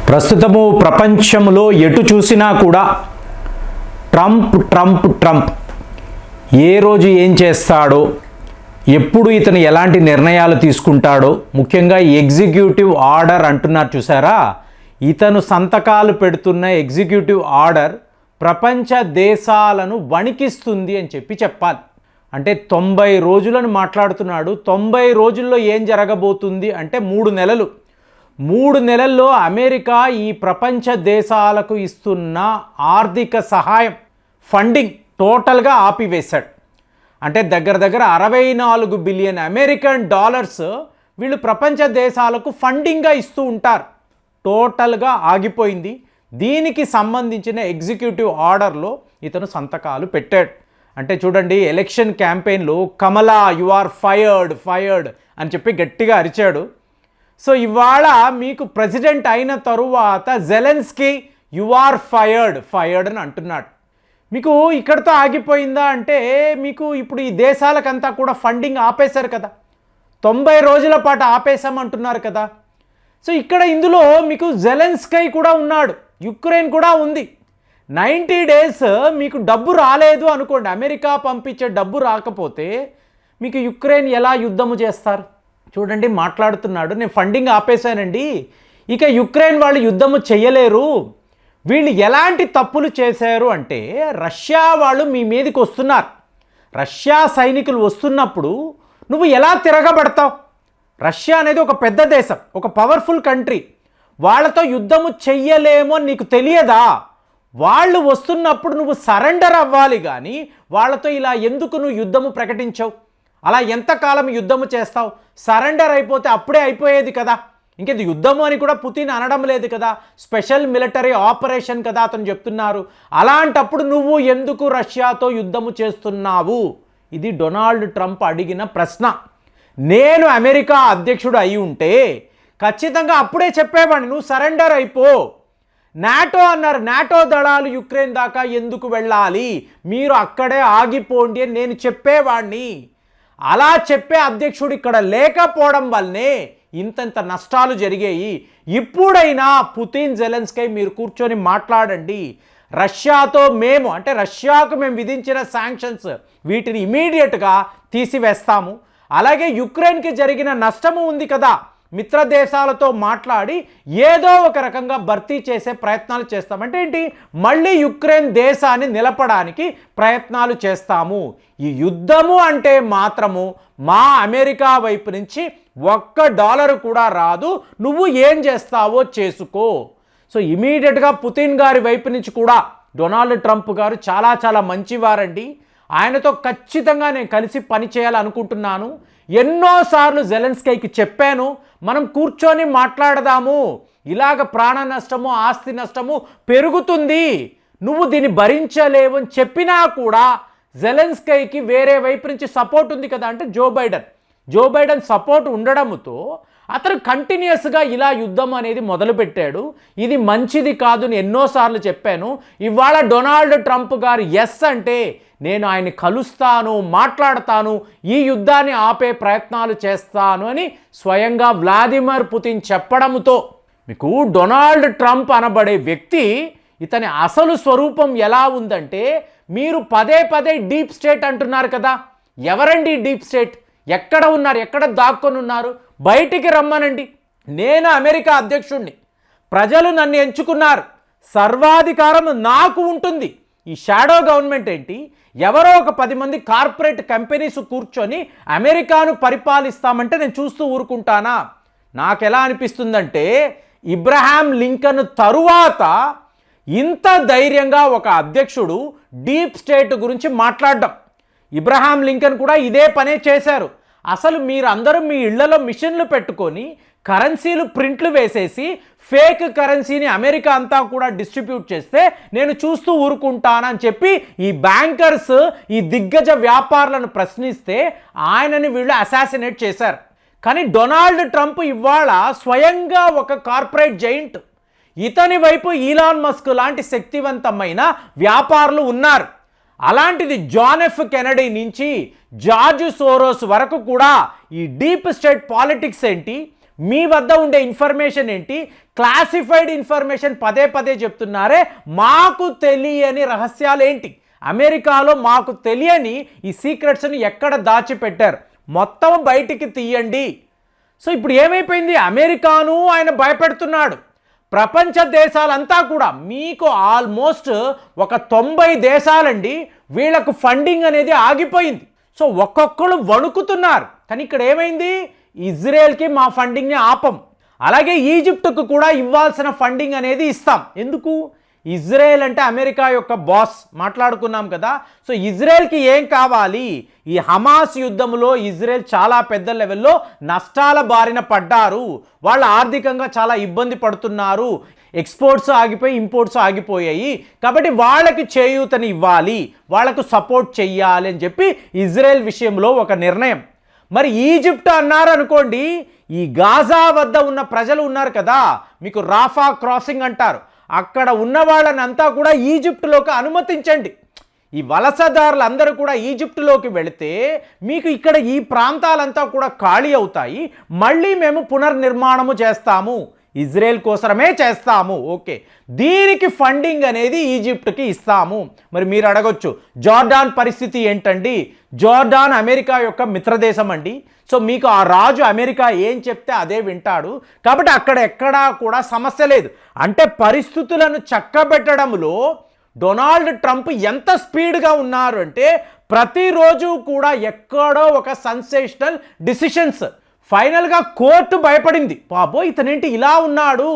ప్రస్తుతము ప్రపంచంలో ఎటు చూసినా కూడా ట్రంప్ ఏ రోజు ఏం చేస్తాడో, ఎప్పుడు ఇతను ఎలాంటి నిర్ణయాలు తీసుకుంటాడో, ముఖ్యంగా ఎగ్జిక్యూటివ్ ఆర్డర్ అంటున్నారు చూసారా, ఇతను సంతకాలు పెడుతున్న ఎగ్జిక్యూటివ్ ఆర్డర్ ప్రపంచ దేశాలను వణికిస్తుంది అని చెప్పాలి. అంటే 90 రోజులను మాట్లాడుతున్నాడు. 90 రోజుల్లో ఏం జరగబోతుంది అంటే 3 నెలలు. 3 నెలల్లో అమెరికా ఈ ప్రపంచ దేశాలకు ఇస్తున్న ఆర్థిక సహాయం, ఫండింగ్ టోటల్గా ఆపివేశాడు. అంటే దగ్గర 64 బిలియన్ అమెరికన్ డాలర్స్ వీళ్ళు ప్రపంచ దేశాలకు ఫండింగ్గా ఇస్తూ ఉంటారు. టోటల్గా ఆగిపోయింది. దీనికి సంబంధించిన ఎగ్జిక్యూటివ్ ఆర్డర్లో ఇతను సంతకాలు పెట్టాడు. అంటే చూడండి, ఎలక్షన్ క్యాంపెయిన్లో కమలా యు ఆర్ ఫైర్డ్ అని చెప్పి గట్టిగా అరిచాడు. సో ఇవాళ మీకు ప్రెసిడెంట్ అయిన తరువాత జెలెన్స్కీ యు ఆర్ ఫైర్డ్ అని అంటున్నాడు. మీకు ఇక్కడితో ఆగిపోయిందా అంటే, మీకు ఇప్పుడు ఈ దేశాలకంతా కూడా ఫండింగ్ ఆపేశారు కదా, 90 రోజుల పాటు ఆపేశామంటున్నారు కదా. సో ఇక్కడ ఇందులో మీకు జెలెన్స్కీ కూడా ఉన్నాడు, యుక్రెయిన్ కూడా ఉంది. 90 డేస్ మీకు డబ్బు రాలేదు అనుకోండి, అమెరికా పంపించే డబ్బు రాకపోతే మీకు యుక్రెయిన్ ఎలా యుద్ధము చేస్తారు? చూడండి, మాట్లాడుతున్నాడు, నేను ఫండింగ్ ఆపేశానండి, ఇక యుక్రెయిన్ వాళ్ళు యుద్ధము చేయలేరు. వీళ్ళు ఎలాంటి తప్పులు చేశారు అంటే, రష్యా వాళ్ళు మీ మీదకి వస్తున్నారు, రష్యా సైనికులు వస్తున్నప్పుడు నువ్వు ఎలా తిరగబడతావు? రష్యా అనేది ఒక పెద్ద దేశం, ఒక పవర్ఫుల్ కంట్రీ, వాళ్ళతో యుద్ధము చెయ్యలేమో నీకు తెలియదా? వాళ్ళు వస్తున్నప్పుడు నువ్వు సరెండర్ అవ్వాలి, కానీ వాళ్ళతో ఇలా ఎందుకు నువ్వు యుద్ధము ప్రకటించావు? అలా ఎంతకాలం యుద్ధము చేస్తావు? సరెండర్ అయిపోతే అప్పుడే అయిపోయేది కదా, ఇంకేది యుద్ధము అని కూడా పుతిన్ అనడం లేదు కదా, స్పెషల్ మిలిటరీ ఆపరేషన్ కదా అతను చెప్తున్నారు. అలాంటప్పుడు నువ్వు ఎందుకు రష్యాతో యుద్ధము చేస్తున్నావు? ఇది డొనాల్డ్ ట్రంప్ అడిగిన ప్రశ్న. నేను అమెరికా అధ్యక్షుడు అయి ఉంటే ఖచ్చితంగా అప్పుడే చెప్పేవాడిని, నువ్వు సరెండర్ అయిపో. నాటో అన్నారు, నాటో దళాలు యుక్రెయిన్ దాకా ఎందుకు వెళ్ళాలి, మీరు అక్కడే ఆగిపోండి అని నేను చెప్పేవాడిని. అలా చెప్పే అధ్యక్షుడు ఇక్కడ లేకపోవడం వల్లనే ఇంతంత నష్టాలు జరిగాయి. ఇప్పుడైనా పుతిన్, జెలెన్స్కీ మీరు కూర్చొని మాట్లాడండి. రష్యాతో మేము, అంటే రష్యాకు మేము విధించిన శాంక్షన్స్ వీటిని ఇమీడియట్గా తీసివేస్తాము. అలాగే యుక్రెయిన్కి జరిగిన నష్టము ఉంది కదా, మిత్ర దేశాలతో మాట్లాడి ఏదో ఒక రకంగా భర్తీ చేసే ప్రయత్నాలు చేస్తాం. అంటే ఏంటి, మళ్ళీ యుక్రెయిన్ దేశాన్ని నిలపడానికి ప్రయత్నాలు చేస్తాము. ఈ యుద్ధము అంటే మాత్రము మా అమెరికా వైపు నుంచి $1 కూడా రాదు, నువ్వు ఏం చేస్తావో చేసుకో. సో ఇమీడియట్గా పుతిన్ గారి వైపు నుంచి కూడా డొనాల్డ్ ట్రంప్ గారు చాలా మంచివారండి, ఆయనతో ఖచ్చితంగా నేను కలిసి పని చేయాలనుకుంటున్నాను. ఎన్నోసార్లు జెలెన్స్కీకి చెప్పాను, మనం కూర్చొని మాట్లాడదాము, ఇలాగ ప్రాణ నష్టము, ఆస్తి నష్టము పెరుగుతుంది, నువ్వు దీన్ని భరించలేవు అని చెప్పినా కూడా జెలెన్స్కీకి వేరే వైపు నుంచి సపోర్ట్ ఉంది కదా, అంటే జో బైడెన్ సపోర్ట్ ఉండడంతో అతను కంటిన్యూస్గా ఇలా యుద్ధం అనేది మొదలుపెట్టాడు. ఇది మంచిది కాదు అని ఎన్నోసార్లు చెప్పాను. ఇవాళ డొనాల్డ్ ట్రంప్ గారు ఎస్ అంటే నేను ఆయన్ని కలుస్తాను, మాట్లాడతాను, ఈ యుద్ధాన్ని ఆపే ప్రయత్నాలు చేస్తాను అని స్వయంగా వ్లాదిమిర్ పుతిన్ చెప్పడంతో మీకు డొనాల్డ్ ట్రంప్ అనబడే వ్యక్తి, ఇతని అసలు స్వరూపం ఎలా ఉందంటే, మీరు పదే డీప్ స్టేట్ అంటున్నారు కదా, ఎవరండి డీప్ స్టేట్? ఎక్కడ ఉన్నారు? ఎక్కడ దాక్కొని ఉన్నారు? బయటికి రమ్మనండి. నేను అమెరికా అధ్యక్షుడిని, ప్రజలు నన్ను ఎంచుకున్నారు, సర్వాధికారం నాకు ఉంటుంది. ఈ షాడో గవర్నమెంట్ ఏంటి? ఎవరో ఒక 10 మంది కార్పొరేట్ కంపెనీస్ కూర్చొని అమెరికాను పరిపాలిస్తామంటే నేను చూస్తూ ఊరుకుంటానా? నాకు ఎలా అనిపిస్తుందంటే, ఇబ్రహాం లింకన్ తరువాత ఇంత ధైర్యంగా ఒక అధ్యక్షుడు డీప్ స్టేట్ గురించి మాట్లాడడం. ఇబ్రహాం లింకన్ కూడా ఇదే పనే చేశారు. అసలు మీరందరూ మీ ఇళ్లలో మిషన్లు పెట్టుకొని కరెన్సీలు ప్రింట్లు వేసేసి ఫేక్ కరెన్సీని అమెరికా అంతా కూడా డిస్ట్రిబ్యూట్ చేస్తే నేను చూస్తూ ఊరుకుంటానని చెప్పి ఈ బ్యాంకర్స్, ఈ దిగ్గజ వ్యాపారులను ప్రశ్నిస్తే ఆయనని వీళ్ళు అసాసినేట్ చేశారు. కానీ డొనాల్డ్ ట్రంప్ ఇవాళ స్వయంగా ఒక కార్పొరేట్ జైంట్, ఇతని వైపు ఈలాన్ మస్క్ లాంటి శక్తివంతమైన వ్యాపారులు ఉన్నారు. అలాంటిది జాన్ ఎఫ్ కెనడీ నుంచి జార్జ్ సోరోస్ వరకు కూడా ఈ డీప్ స్టేట్ పాలిటిక్స్ ఏంటి, మీ వద్ద ఉండే ఇన్ఫర్మేషన్ ఏంటి? క్లాసిఫైడ్ ఇన్ఫర్మేషన్ పదే పదే చెప్తున్నారే, మాకు తెలియని రహస్యాలు ఏంటి? అమెరికాలో మాకు తెలియని ఈ సీక్రెట్స్ని ఎక్కడ దాచిపెట్టారు? మొత్తం బయటికి తీయండి. సో ఇప్పుడు ఏమైపోయింది? అమెరికాను ఆయన భయపెడుతున్నాడు. ప్రపంచ దేశాలంతా కూడా మీకు ఆల్మోస్ట్ ఒక 90 దేశాలండి వీళ్ళకు ఫండింగ్ అనేది ఆగిపోయింది. సో ఒక్కొక్కరు వణుకుతున్నారు. కానీ ఇక్కడ ఏమైంది? ఇజ్రాయెల్కి మా ఫండింగ్ని ఆపం, అలాగే ఈజిప్ట్కు కూడా ఇవ్వాల్సిన ఫండింగ్ అనేది ఇస్తాం. ఎందుకు? ఇజ్రాయెల్ అంటే అమెరికా యొక్క బాస్, మాట్లాడుకున్నాం కదా. సో ఇజ్రాయెల్కి ఏం కావాలి? ఈ హమాస్ యుద్ధంలో ఇజ్రాయెల్ చాలా పెద్ద లెవెల్లో నష్టాల బారిన పడ్డారు, వాళ్ళు ఆర్థికంగా చాలా ఇబ్బంది పడుతున్నారు, ఎక్స్పోర్ట్స్ ఆగిపోయి ఇంపోర్ట్స్ ఆగిపోయాయి, కాబట్టి వాళ్ళకి చేయూతని ఇవ్వాలి, వాళ్ళకు సపోర్ట్ చెయ్యాలి అని చెప్పి ఇజ్రాయెల్ విషయంలో ఒక నిర్ణయం. మరి ఈజిప్ట్ అన్నారు అనుకోండి, ఈ గాజా వద్ద ఉన్న ప్రజలు ఉన్నారు కదా, మీకు రాఫా క్రాసింగ్ అంటారు, అక్కడ ఉన్న వాళ్ళని అంతా కూడా ఈజిప్టులోకి అనుమతించండి. ఈ వలసదారులు అందరూ కూడా ఈజిప్టులోకి వెళితే మీకు ఇక్కడ ఈ ప్రాంతాలంతా కూడా ఖాళీ అవుతాయి, మళ్ళీ మేము పునర్నిర్మాణము చేస్తాము, ఇజ్రాయెల్ కోసమే చేస్తాము. ఓకే, దీనికి ఫండింగ్ అనేది ఈజిప్ట్కి ఇస్తాము. మరి మీరు అడగొచ్చు, జోర్డాన్ పరిస్థితి ఏంటండి? జోర్డాన్ అమెరికా యొక్క మిత్రదేశం అండి. సో మీకు ఆ రాజు అమెరికా ఏం చెప్తే అదే వింటాడు, కాబట్టి అక్కడ ఎక్కడా కూడా సమస్య లేదు. అంటే పరిస్థితులను చక్కబెట్టడంలో డొనాల్డ్ ట్రంప్ ఎంత స్పీడ్గా ఉన్నారు అంటే ప్రతిరోజు కూడా ఎక్కడో ఒక సెన్సేషనల్ డిసిషన్స్. ఫైనల్గా కోర్టు భయపడింది, పాపో ఇతనేంటి ఇలా ఉన్నాడు,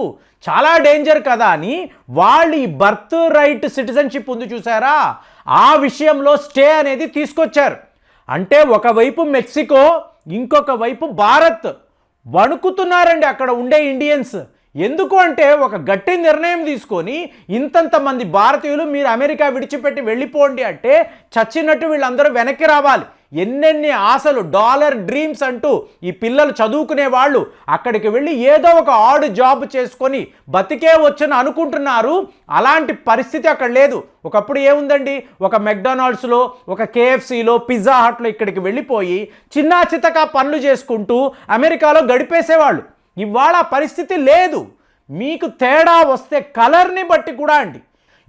చాలా డేంజర్ కదా అని వాళ్ళు ఈ బర్త్ రైట్ సిటిజన్షిప్ ఉంది చూసారా, ఆ విషయంలో స్టే అనేది తీసుకొచ్చారు. అంటే ఒకవైపు మెక్సికో, ఇంకొక వైపు భారత్ వణుకుతున్నారండి అక్కడ ఉండే ఇండియన్స్. ఎందుకు అంటే ఒక గట్టి నిర్ణయం తీసుకొని ఇంతంత మంది భారతీయులు మీరు అమెరికా విడిచిపెట్టి వెళ్ళిపోండి అంటే చచ్చినట్టు వీళ్ళందరూ వెనక్కి రావాలి. ఎన్నెన్ని ఆశలు, డాలర్ డ్రీమ్స్ అంటూ ఈ పిల్లలు చదువుకునే వాళ్ళు అక్కడికి వెళ్ళి ఏదో ఒక ఆడ్ జాబ్ చేసుకొని బతికే వచ్చని అనుకుంటున్నారు. అలాంటి పరిస్థితి అక్కడ లేదు. ఒకప్పుడు ఏముందండి, ఒక మెక్డొనాల్డ్స్లో, ఒక కేఎఫ్సీలో, పిజ్జా హట్లో ఇక్కడికి వెళ్ళిపోయి చిన్నా చితకా పనులు చేసుకుంటూ అమెరికాలో గడిపేసేవాళ్ళు. ఇవాళ పరిస్థితి లేదు. మీకు తేడా వస్తే కలర్ని బట్టి కూడా అండి,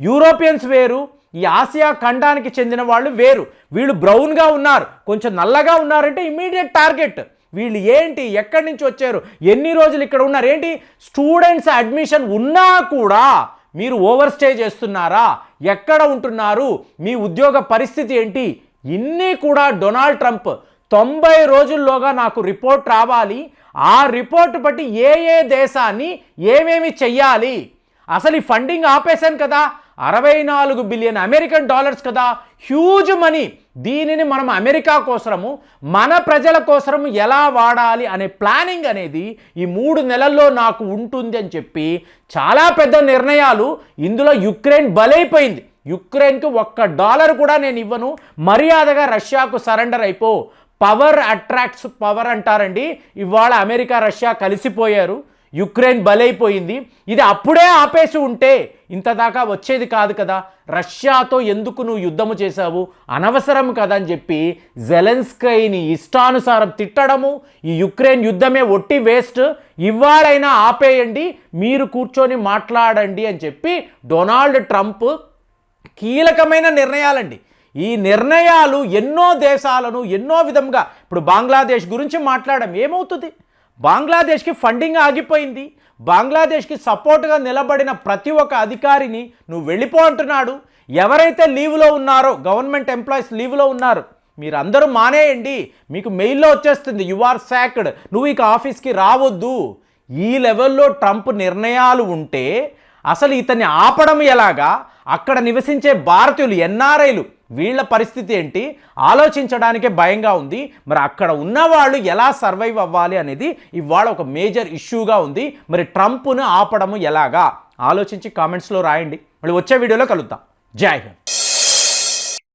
యూరోపియన్స్ వేరు, ఈ ఆసియా ఖండానికి చెందిన వాళ్ళు వేరు. వీళ్ళు బ్రౌన్గా ఉన్నారు, కొంచెం నల్లగా ఉన్నారంటే ఇమ్మీడియట్ టార్గెట్. వీళ్ళు ఏంటి, ఎక్కడి నుంచి వచ్చారు, ఎన్ని రోజులు ఇక్కడ ఉన్నారు, ఏంటి స్టూడెంట్స్ అడ్మిషన్ ఉన్నా కూడా మీరు ఓవర్ స్టే చేస్తున్నారా, ఎక్కడ ఉంటున్నారు, మీ ఉద్యోగ పరిస్థితి ఏంటి, ఇన్ని కూడా డొనాల్డ్ ట్రంప్ 90 రోజుల్లోగా నాకు రిపోర్ట్ రావాలి, ఆ రిపోర్ట్ బట్టి ఏ దేశాన్ని ఏమేమి చెయ్యాలి. అసలు ఈ ఫండింగ్ ఆపేశాను కదా, 64 బిలియన్ అమెరికన్ డాలర్స్ కదా, హ్యూజ్ మనీ. దీనిని మనం అమెరికా కోసము, మన ప్రజల కోసము ఎలా వాడాలి అనే ప్లానింగ్ అనేది ఈ 3 నెలల్లో నాకు ఉంటుంది అని చెప్పి చాలా పెద్ద నిర్ణయాలు. ఇందులో యుక్రెయిన్ బలైపోయింది. యుక్రెయిన్కి $1 కూడా నేను ఇవ్వను, మర్యాదగా రష్యాకు సరెండర్ అయిపో. పవర్ అట్రాక్ట్స్ పవర్ అంటారండి. ఇవాళ అమెరికా రష్యా కలిసిపోయారు, యుక్రెయిన్ బలైపోయింది. ఇది అప్పుడే ఆపేసి ఉంటే ఇంత దాకా వచ్చేది కాదు కదా. రష్యాతో ఎందుకు నువ్వు యుద్ధము చేశావు, అనవసరం కదా అని చెప్పి జెలెన్స్కీని ఇష్టానుసారం తిట్టడము, ఈ యుక్రెయిన్ యుద్ధమే ఒట్టి వేస్ట్, ఇవాళైనా ఆపేయండి, మీరు కూర్చొని మాట్లాడండి అని చెప్పి డొనాల్డ్ ట్రంప్ కీలకమైన నిర్ణయాలండి. ఈ నిర్ణయాలు ఎన్నో దేశాలను ఎన్నో విధంగా, ఇప్పుడు బంగ్లాదేశ్ గురించి మాట్లాడడం ఏమవుతుంది, బంగ్లాదేశ్కి ఫండింగ్ ఆగిపోయింది, బంగ్లాదేశ్కి సపోర్ట్గా నిలబడిన ప్రతి ఒక్క అధికారిని నువ్వు వెళ్ళిపో అంటున్నాడు. ఎవరైతే లీవ్లో ఉన్నారో, గవర్నమెంట్ ఎంప్లాయీస్ లీవ్లో ఉన్నారు, మీరందరూ మానేయండి, మీకు మెయిల్లో వచ్చేస్తుంది యు ఆర్ సాక్డ్, నువ్వు ఇక ఆఫీస్కి రావద్దు. ఈ లెవెల్లో ట్రంప్ నిర్ణయాలు ఉంటే అసలు ఇతన్ని ఆపడం ఎలాగా, అక్కడ నివసించే భారతీయులు, ఎన్ఆర్ఐలు, వీళ్ళ పరిస్థితి ఏంటి ఆలోచించడానికే భయంగా ఉంది. మరి అక్కడ ఉన్నవాళ్ళు ఎలా సర్వైవ్ అవ్వాలి అనేది ఇవాళ ఒక మేజర్ ఇష్యూగా ఉంది. మరి ట్రంప్ను ఆపడము ఎలాగా ఆలోచించి కామెంట్స్లో రాయండి. మళ్ళీ వచ్చే వీడియోలో కలుద్దాం. జై హింద్.